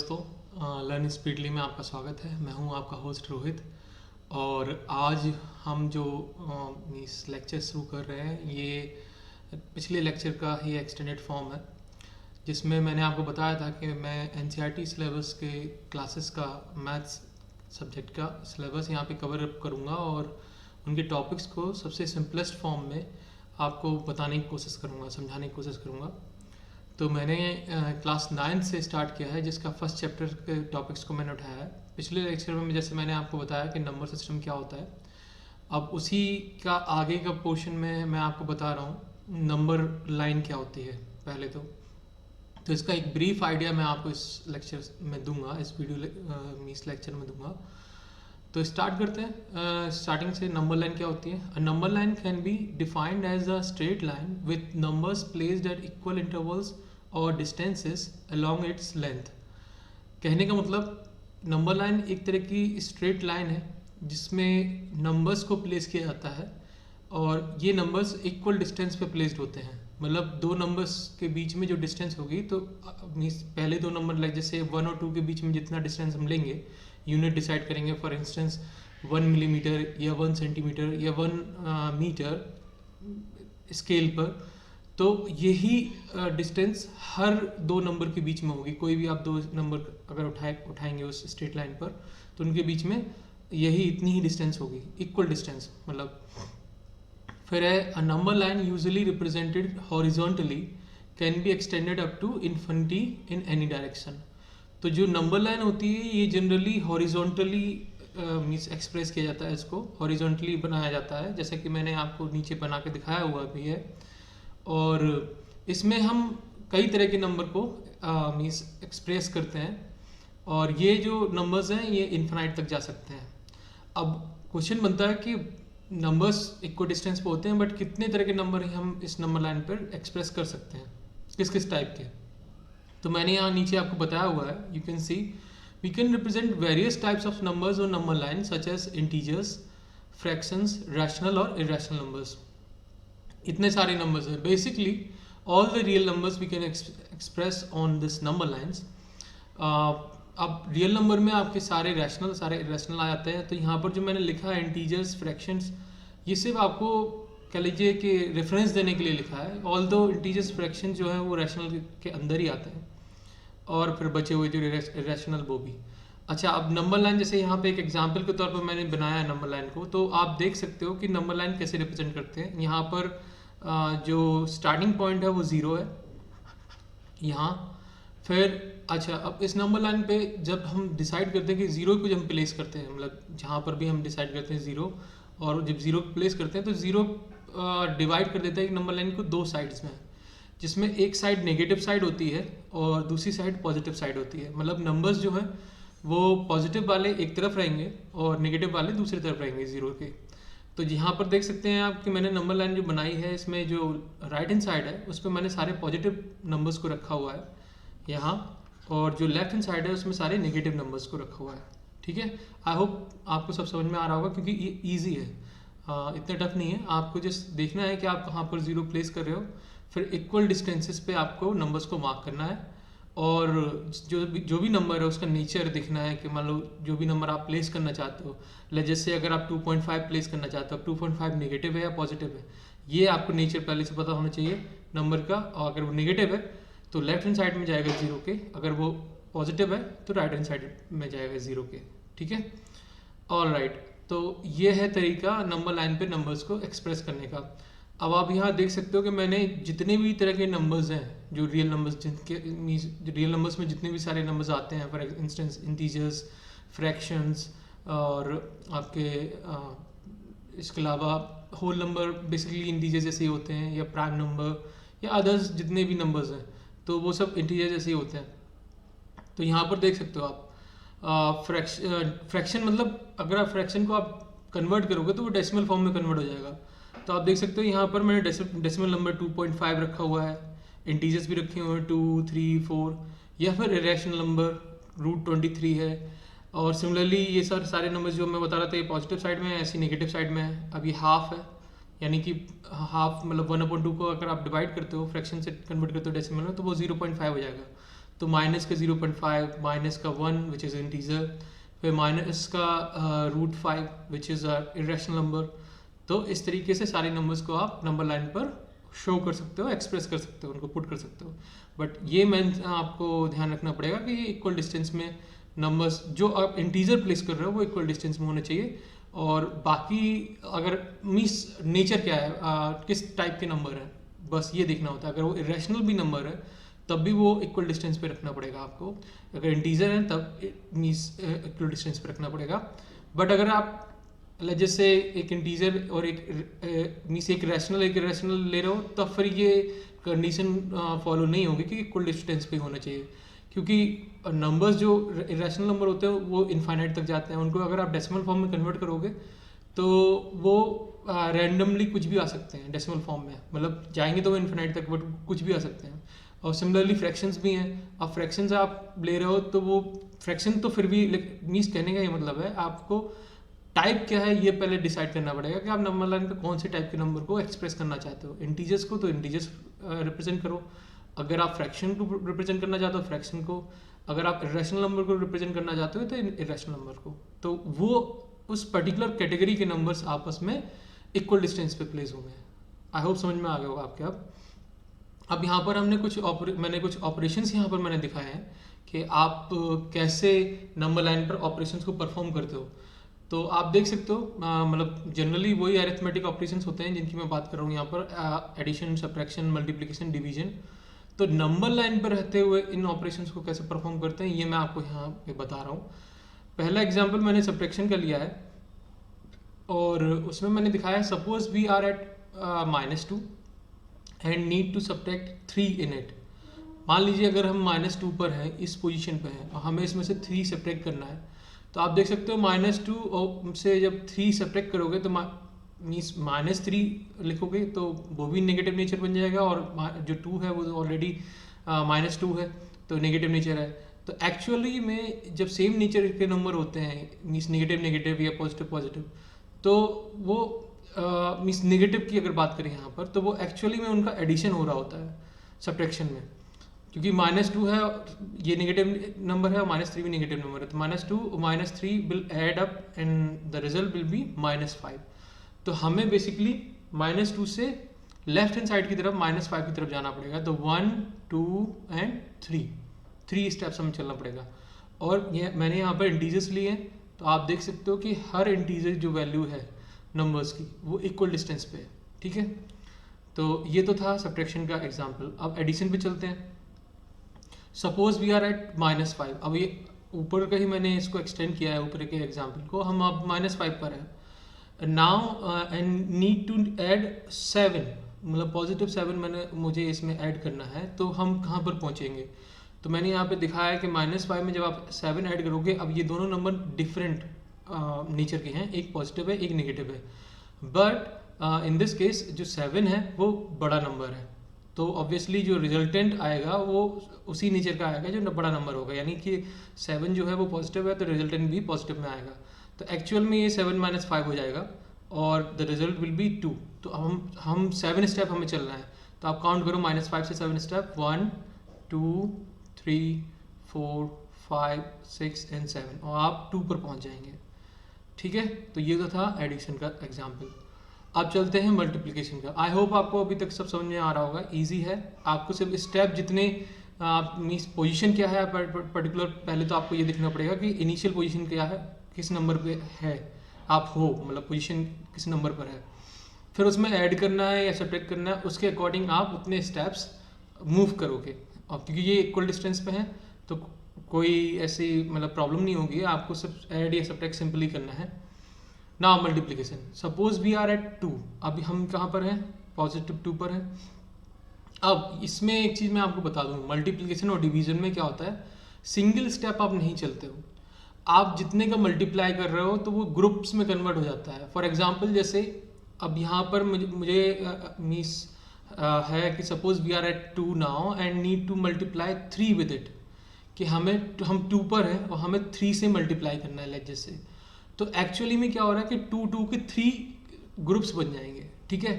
दोस्तों, learn speedly में आपका स्वागत है। मैं हूं आपका होस्ट रोहित। और आज हम जो इस लेक्चर शुरू कर रहे हैं ये पिछले लेक्चर का ही एक्सटेंडेड फॉर्म है, जिसमें मैंने आपको बताया था कि मैं एनसीईआरटी सिलेबस के क्लासेस का मैथ्स सब्जेक्ट का सिलेबस यहाँ पे कवर अप करूँगा और उनके टॉपिक्स को सबसे सिंपलेस्ट फॉर्म में आपको बताने की कोशिश करूँगा, समझाने की कोशिश करूँगा। तो मैंने क्लास 9 से स्टार्ट किया है, जिसका फर्स्ट चैप्टर के टॉपिक्स को मैंने उठाया है। पिछले लेक्चर में जैसे मैंने आपको बताया कि नंबर सिस्टम क्या होता है, अब उसी का आगे का पोर्शन में मैं आपको बता रहा हूँ नंबर लाइन क्या होती है। पहले तो इसका एक ब्रीफ आइडिया मैं आपको इस लेक्चर में दूंगा, इस लेक्चर में दूंगा। तो स्टार्ट करते हैं स्टार्टिंग से। नंबर लाइन क्या होती है? A number line can be defined as a straight line with numbers placed at equal intervals और डिस्टेंसेस अलोंग इट्स लेंथ। कहने का मतलब, नंबर लाइन एक तरह की स्ट्रेट लाइन है जिसमें नंबर्स को प्लेस किया जाता है और ये नंबर्स इक्वल डिस्टेंस पे प्लेस्ड होते हैं। मतलब दो नंबर्स के बीच में जो डिस्टेंस होगी, तो पहले दो नंबर लाइक जैसे 1 और 2 के बीच में जितना डिस्टेंस हम लेंगे, यूनिट डिसाइड करेंगे। फॉर इंस्टेंस 1 मिलीमीटर या 1 सेंटीमीटर या 1 मीटर स्केल पर, तो यही डिस्टेंस हर दो नंबर के बीच में होगी। कोई भी आप दो नंबर अगर उठाएंगे उस स्ट्रेट लाइन पर, तो उनके बीच में यही इतनी ही डिस्टेंस होगी, इक्वल डिस्टेंस। मतलब फिर है a number line usually represented horizontally can be extended up to infinity in any direction. तो जो नंबर लाइन होती है ये जनरली हॉरिजॉन्टली मीन्स एक्सप्रेस किया जाता है, इसको हॉरिजॉन्टली बनाया जाता है, जैसा कि मैंने आपको नीचे बना के दिखाया हुआ भी है। और इसमें हम कई तरह के नंबर को मीन्स एक्सप्रेस करते हैं और ये जो नंबर्स हैं ये इन्फिनाइट तक जा सकते हैं। अब क्वेश्चन बनता है कि नंबर्स इक्वल डिस्टेंस पे होते हैं, बट कितने तरह के नंबर हम इस नंबर लाइन पर एक्सप्रेस कर सकते हैं, किस किस टाइप के। तो मैंने यहाँ नीचे आपको बताया हुआ है, you can see we can represent various types of numbers और number line such as integers, fractions, rational और इरेशनल नंबर्स। इतने सारे नंबर्स हैं। Basically all the real numbers we can express on this number lines. अब real number में आपके सारे rational, सारे इरेशनल आ जाते हैं। तो यहाँ पर जो मैंने लिखा है इंटीजर्स, फ्रैक्शंस, ये सिर्फ आपको कह लीजिए कि रेफरेंस देने के लिए लिखा है। ऑल दो इंटीजर्स फ्रैक्शन जो है वो रैशनल के अंदर ही आते हैं और फिर बचे हुए जो इरेशनल वो भी। अच्छा, अब नंबर लाइन जैसे यहाँ पे एक एग्जांपल के तौर पर मैंने बनाया है नंबर लाइन को, तो आप देख सकते हो कि नंबर लाइन कैसे रिप्रेजेंट करते हैं। यहाँ पर जो स्टार्टिंग पॉइंट है वो 0 है यहाँ। फिर अच्छा, अब इस नंबर लाइन पे जब हम डिसाइड करते हैं कि 0 को जब हम प्लेस करते हैं, मतलब जहाँ पर भी हम डिसाइड करते हैं 0, और जब 0 को प्लेस करते हैं तो 0 डिवाइड कर देता है एक नंबर लाइन को दो साइड्स में, जिसमें एक साइड नेगेटिव साइड होती है और दूसरी साइड पॉजिटिव साइड होती है। मतलब नंबर्स जो है वो पॉजिटिव वाले एक तरफ रहेंगे और नेगेटिव वाले दूसरी तरफ रहेंगे 0 के। तो यहाँ पर देख सकते हैं आप कि मैंने नंबर लाइन जो बनाई है, इसमें जो राइट हैंड साइड है उस पर मैंने सारे पॉजिटिव नंबर्स को रखा हुआ है यहाँ, और जो लेफ्ट हैंड साइड है उसमें सारे नेगेटिव नंबर्स को रखा हुआ है। ठीक है, आई होप आपको सब समझ में आ रहा होगा, क्योंकि ये ईजी है, इतना टफ नहीं है। आपको जस्ट देखना है कि आप कहाँ पर 0 प्लेस कर रहे हो, फिर इक्वल डिस्टेंसेस पे आपको नंबर्स को मार्क करना है, और जो भी नंबर है उसका नेचर देखना है कि मान लो जो भी नंबर आप प्लेस करना चाहते हो, जैसे अगर आप 2.5 प्लेस करना चाहते हो, 2.5 नेगेटिव है या पॉजिटिव है, ये आपको नेचर पहले से पता होना चाहिए नंबर का। और अगर वो नेगेटिव है तो लेफ्ट हैंड साइड में जाएगा 0 के, अगर वो पॉजिटिव है तो राइट हैंड साइड में जाएगा 0 के। ठीक है, ऑल राइट। तो ये है तरीका नंबर लाइन पे नंबर्स को एक्सप्रेस करने का। अब आप यहाँ देख सकते हो कि मैंने जितने भी तरह के नंबर्स हैं, जो रियल नंबर्स, जिनके रियल नंबर्स में जितने भी सारे नंबर्स आते हैं, फॉर इंस्टेंस इंटीजर्स, फ्रैक्शंस, और आपके इसके अलावा होल नंबर बेसिकली इंटीजर जैसे ही होते हैं, या प्राइम नंबर या अदर्स जितने भी नंबर्स हैं, तो वो सब इंटीजर जैसे ही होते हैं। तो यहाँ पर देख सकते हो आप फ्रैक्शन, मतलब अगर आप फ्रैक्शन को आप कन्वर्ट करोगे तो वो डेसिमल फॉर्म में कन्वर्ट हो जाएगा। तो आप देख सकते हो यहाँ पर मैंने डेसिमल नंबर 2.5 रखा हुआ है, इंटीजर्स भी रखे हुए हैं 2, 3, 4, या फिर इरेशनल नंबर √23 है। और सिमिलरली ये सारे नंबर्स जो मैं बता रहा था, ये पॉजिटिव साइड में है, ऐसी नेगेटिव साइड में है। अब ये हाफ है, यानी कि हाफ मतलब 1/2 को अगर आप डिवाइड करते हो, फ्रैक्शन से कन्वर्ट करते हो डेसिमल में, तो वो 0.5 हो जाएगा। तो माइनस का 0.5, माइनस का 1 विच इज़ इंटीजर, फिर माइनस का √5 विच इज़ इरेशनल नंबर। तो इस तरीके से सारे नंबर्स को आप नंबर लाइन पर शो कर सकते हो, एक्सप्रेस कर सकते हो, उनको पुट कर सकते हो। बट ये आपको ध्यान रखना पड़ेगा कि ये इक्वल डिस्टेंस में नंबर्स जो आप इंटीजर प्लेस कर रहे हो वो इक्वल डिस्टेंस में होने चाहिए। और बाकी अगर मीन्स नेचर क्या है, किस टाइप के नंबर है, बस ये देखना होता है। अगर वो इरेशनल भी नंबर है तब भी वो इक्वल डिस्टेंस पे रखना पड़ेगा आपको। अगर इंटीजर है तब मीन्स इक्वल डिस्टेंस पे रखना पड़ेगा। बट अगर आप जैसे एक इंटीजर और एक मीन्स एक रैशनल ले रहे हो तब फिर ये कंडीशन फॉलो नहीं होगी कि इक्वल डिस्टेंस पे होना चाहिए, क्योंकि नंबर्स जो इरेशनल नंबर होते हैं वो इनफाइनाइट तक जाते हैं। उनको अगर आप डेसिमल फॉर्म में कन्वर्ट करोगे तो वो रैंडमली कुछ भी आ सकते हैं डेसिमल फॉर्म में, मतलब जाएंगे तो वो इनफाइनाइट तक, बट कुछ भी आ सकते हैं। और सिमिलरली फ्रैक्शंस भी हैं। अब फ्रैक्शंस आप ले रहे हो तो वो फ्रैक्शन तो फिर भी मीन्स कहने का ये मतलब है आपको टाइप क्या है ये पहले डिसाइड करना पड़ेगा कि आप नंबर लाइन पे कौन से टाइप के नंबर को एक्सप्रेस करना चाहते हो। इंटीजर्स को तो इंटीजर्स रिप्रेजेंट करो, अगर आप फ्रैक्शन को रिप्रेजेंट करना चाहते हो फ्रैक्शन को, अगर आप इरेशनल नंबर को रिप्रेजेंट करना चाहते हो तो इरेशनल नंबर को। तो वो उस पर्टिकुलर कैटेगरी के नंबर्स आपस में इक्वल डिस्टेंस पे प्लेस होंगे। आई होप समझ में आ गया होगा आपके। अब यहाँ पर हमने कुछ ऑपरेशंस यहाँ पर मैंने दिखाए हैं कि आप कैसे नंबर लाइन पर ऑपरेशंस को परफॉर्म करते हो। तो आप देख सकते हो मतलब जनरली वही अरिथमेटिक ऑपरेशंस होते हैं जिनकी मैं बात कर रहा हूँ यहाँ पर, एडिशन, सब्ट्रैक्शन, मल्टीप्लिकेशन, डिवीजन। तो नंबर लाइन पर रहते हुए इन ऑपरेशंस को कैसे परफॉर्म करते हैं ये मैं आपको यहाँ पे बता रहा हूँ। पहला एग्जाम्पल मैंने सब्ट्रैक्शन का लिया है और उसमें मैंने दिखाया है suppose we are at -2 and need to subtract 3 in it. मान लीजिए अगर हम -2 पर हैं, इस पोजीशन पे हैं और हमें इसमें से 3 सब्ट्रैक्ट करना है, तो आप देख सकते हो -2 से जब 3 सब्ट्रैक्ट करोगे तो मीन्स -3 लिखोगे तो वो भी नेगेटिव नेचर बन जाएगा, और जो 2 है वो ऑलरेडी -2 है तो नेगेटिव नेचर है। तो एक्चुअली में जब सेम नेचर के नंबर होते हैं मीन्स नेगेटिव नेगेटिव या पॉजिटिव पॉजिटिव, तो वो मीन्स नेगेटिव की अगर बात करें यहाँ पर तो वो एक्चुअली में उनका एडिशन हो रहा होता है सब्ट्रैक्शन में, क्योंकि -2 है, ये नेगेटिव नंबर है और -3 भी नेगेटिव नंबर है। तो -2 -3 will add up and the result will be -5। तो हमें बेसिकली -2 से लेफ्ट हैंड साइड की तरफ -5 की तरफ जाना पड़ेगा। तो 1 2 एंड 3 स्टेप्स हमें चलना पड़ेगा। और ये मैंने यहाँ पर इंटीजर्स लिए हैं, तो आप देख सकते हो कि हर इंटीजर जो वैल्यू है नंबर्स की वो इक्वल डिस्टेंस पे है। ठीक है, तो ये तो था सब्ट्रैक्शन का एग्जाम्पल। अब एडिशन पे चलते हैं। Suppose we are at -5। अब ये ऊपर का ही मैंने इसको एक्सटेंड किया है, ऊपर के एग्जाम्पल को। हम अब -5 पर है now and need to add 7, मतलब पॉजिटिव 7 मुझे इसमें ऐड करना है। तो हम कहाँ पर पहुँचेंगे? तो मैंने यहाँ पे दिखाया है कि -5 में जब आप 7 ऐड करोगे, अब ये दोनों नंबर डिफरेंट नेचर के हैं, एक पॉजिटिव है एक नेगेटिव है, बट इन दिस केस जो 7 है वो बड़ा नंबर है, तो ऑब्वियसली जो रिजल्टेंट आएगा वो उसी नेचर का आएगा जो बड़ा नंबर होगा। यानी कि 7 जो है वो पॉजिटिव है तो रिजल्टेंट भी पॉजिटिव में आएगा। तो एक्चुअल में ये 7 - 5 हो जाएगा और द रिजल्ट विल बी 2। तो हम 7 स्टेप हमें चलना है, तो आप काउंट करो -5 से 7 स्टेप, 1 2 3 4 5 6 एंड 7, और आप 2 पर पहुंच जाएंगे। ठीक है, तो ये तो था एडिशन का एग्जाम्पल। अब चलते हैं मल्टीप्लिकेशन का। आई होप आपको अभी तक सब समझ में आ रहा होगा, इजी है। आपको सिर्फ स्टेप जितने मीन्स पोजीशन क्या है पर्टिकुलर, पहले तो आपको ये देखना पड़ेगा कि इनिशियल पोजीशन क्या है, किस नंबर पे है आप हो, मतलब पोजीशन किस नंबर पर है। फिर उसमें ऐड करना है या सब्ट्रैक्ट करना है, उसके अकॉर्डिंग आप उतने स्टेप्स मूव करोगे। और क्योंकि ये इक्वल डिस्टेंस पे है तो कोई ऐसी मतलब प्रॉब्लम नहीं होगी, आपको सिर्फ ऐड या सब्ट्रैक्ट सिंपली करना है। Now multiplication, suppose we are at 2। अभी हम कहाँ पर हैं? +2 पर हैं। अब इसमें एक चीज़ मैं आपको बता दूँ, मल्टीप्लिकेशन और डिवीजन में क्या होता है, सिंगल स्टेप आप नहीं चलते हो। आप जितने का मल्टीप्लाई कर रहे हो तो वो ग्रुप्स में कन्वर्ट हो जाता है। फॉर एग्जाम्पल जैसे अब यहाँ पर मुझे मीन्स है कि suppose we are at 2 now and need to multiply 3 with it, कि हम 2 पर हैं और हमें 3 से मल्टीप्लाई करना है लेट से। तो एक्चुअली में क्या हो रहा है कि 2 के 3 ग्रुप्स बन जाएंगे। ठीक है,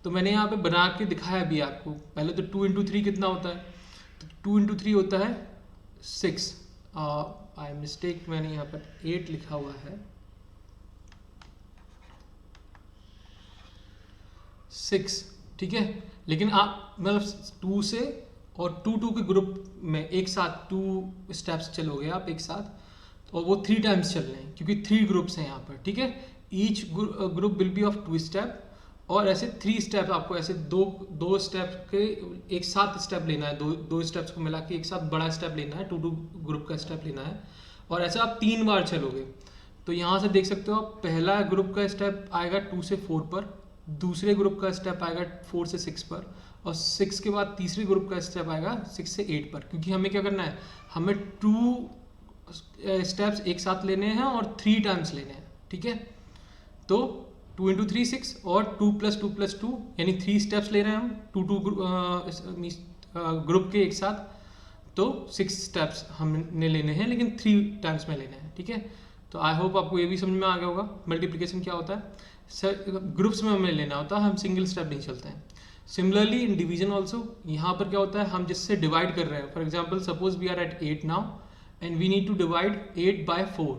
तो मैंने यहाँ पे बना के दिखाया भी आपको। पहले तो 2 × 3 कितना होता है? तो 2 × 3 होता है 6, आई मिस्टेक, मैंने यहाँ पर 8 लिखा हुआ है, 6, ठीक है। लेकिन आप मतलब 2 से और 2 के ग्रुप में एक साथ 2 स्टेप्स चलोगे आप एक साथ, और वो 3 टाइम्स चल रहे हैं क्योंकि 3 ग्रुप्स हैं यहाँ पर, ठीक है। Each group will be of 2 step, और ऐसे 3 स्टेप आपको ऐसे दो स्टेप के एक साथ स्टेप लेना है, दो स्टेप्स को मिला के एक साथ बड़ा स्टेप लेना है, 2 ग्रुप का स्टेप लेना है, और ऐसा आप 3 बार चलोगे। तो यहाँ से देख सकते हो आप, पहला ग्रुप का स्टेप आएगा 2 से 4 पर, दूसरे ग्रुप का स्टेप आएगा 4 से 6 पर, और 6 के बाद तीसरे ग्रुप का स्टेप आएगा 6 से 8 पर, क्योंकि हमें क्या करना है, हमें 2 स्टेप्स एक साथ लेने हैं और 3 टाइम्स लेने हैं, ठीक है। तो 2 इंटू 3 6, और 2 + 2 + 2 यानी 3 स्टेप्स ले रहे हैं हम 2 ग्रुप के एक साथ, तो 6 स्टेप्स हमने लेने हैं, लेकिन 3 टाइम्स में लेने हैं, ठीक है। तो आई होप आपको ये भी समझ में आ गया होगा मल्टीप्लिकेशन क्या होता है। सर ग्रुप्स में हमें लेना होता है, हम सिंगल स्टेप नहीं चलते हैं। सिमिलरली इन डिवीजन ऑल्सो, यहाँ पर क्या होता है, हम जिससे डिवाइड कर रहे हैं, for example suppose we are at 8 now and we need to divide 8 by 4,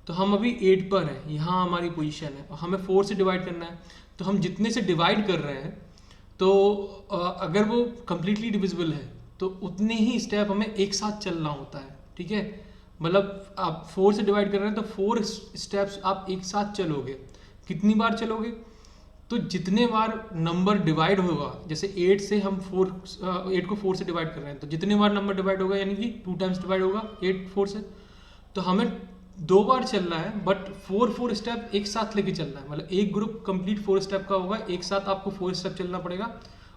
तो हम अभी 8 पर हैं, यहाँ हमारी पोजीशन है, और हमें 4 से डिवाइड करना है। तो हम जितने से डिवाइड कर रहे हैं, तो अगर वो कम्प्लीटली डिविजिबल है तो उतने ही स्टेप हमें एक साथ चलना होता है, ठीक है। मतलब आप 4 से डिवाइड कर रहे हैं तो 4 स्टेप्स आप एक साथ चलोगे। कितनी बार चलोगे, तो जितने बार नंबर डिवाइड होगा, जैसे 8 से हम 8 को 4 से डिवाइड कर रहे हैं, तो जितने बार नंबर डिवाइड होगा यानी कि 2 टाइम्स डिवाइड होगा 8 4 से, तो हमें 2 बार चलना है, बट 4 स्टेप एक साथ लेके चलना है। मतलब एक ग्रुप कंप्लीट 4 स्टेप का होगा, एक साथ आपको 4 स्टेप चलना पड़ेगा,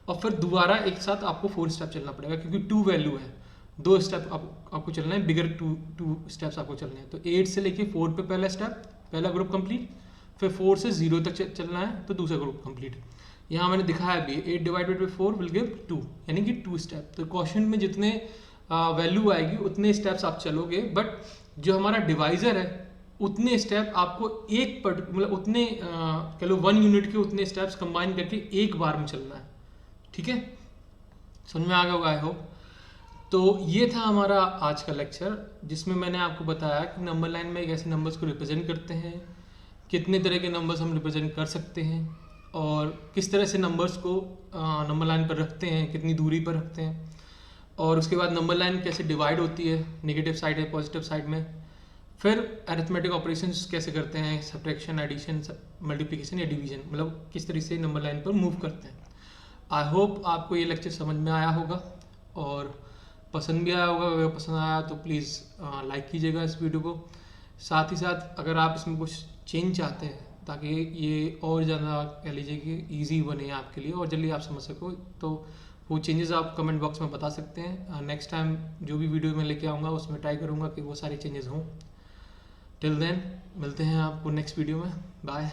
और फिर दोबारा एक साथ आपको 4 स्टेप चलना पड़ेगा, क्योंकि 2 वैल्यू है, 2 स्टेप आपको चलना है, बिगर 2 स्टेप्स आपको चलने हैं। तो 8 से लेके 4 पे पहला स्टेप, पहला ग्रुप कंप्लीट, फिर 4 से 0 तक चलना है तो दूसरा ग्रुप कंप्लीट। यहाँ मैंने दिखाया भी 8 डिवाइडेड बाई 4 विल गिव 2, यानी कि 2 स्टेप। तो क्वेश्चन में जितने वैल्यू आएगी उतने स्टेप्स आप चलोगे, बट जो हमारा डिवाइजर है उतने स्टेप आपको मतलब उतने कह लो 1 यूनिट के उतने स्टेप्स कंबाइन करके एक बार में चलना है, ठीक है। समझ में आ गया होगा आई होप। तो ये था हमारा आज का लेक्चर, जिसमें मैंने आपको बताया कि नंबर लाइन में कैसे नंबर्स को रिप्रेजेंट करते हैं, कितने तरह के नंबर्स हम रिप्रेजेंट कर सकते हैं, और किस तरह से नंबर्स को नंबर लाइन पर रखते हैं, कितनी दूरी पर रखते हैं, और उसके बाद नंबर लाइन कैसे डिवाइड होती है, नेगेटिव साइड है पॉजिटिव साइड में, फिर अरिथमेटिक ऑपरेशंस कैसे करते हैं, सब्ट्रैक्शन, एडिशन, मल्टीप्लिकेशन या डिवीजन, मतलब किस तरह से नंबर लाइन पर मूव करते हैं। आई होप आपको ये लेक्चर समझ में आया होगा और पसंद भी आया होगा। अगर पसंद आया तो प्लीज़ लाइक कीजिएगा इस वीडियो को। साथ ही साथ अगर आप इसमें कुछ चेंज चाहते हैं ताकि ये और ज़्यादा कह लीजिए कि ईजी बने आपके लिए और जल्दी आप समझ सको, तो वो चेंजेस आप कमेंट बॉक्स में बता सकते हैं। नेक्स्ट टाइम जो भी वीडियो मैं लेके आऊँगा उसमें ट्राई करूँगा कि वो सारे चेंजेस हों। टिल देन मिलते हैं आपको नेक्स्ट वीडियो में। बाय।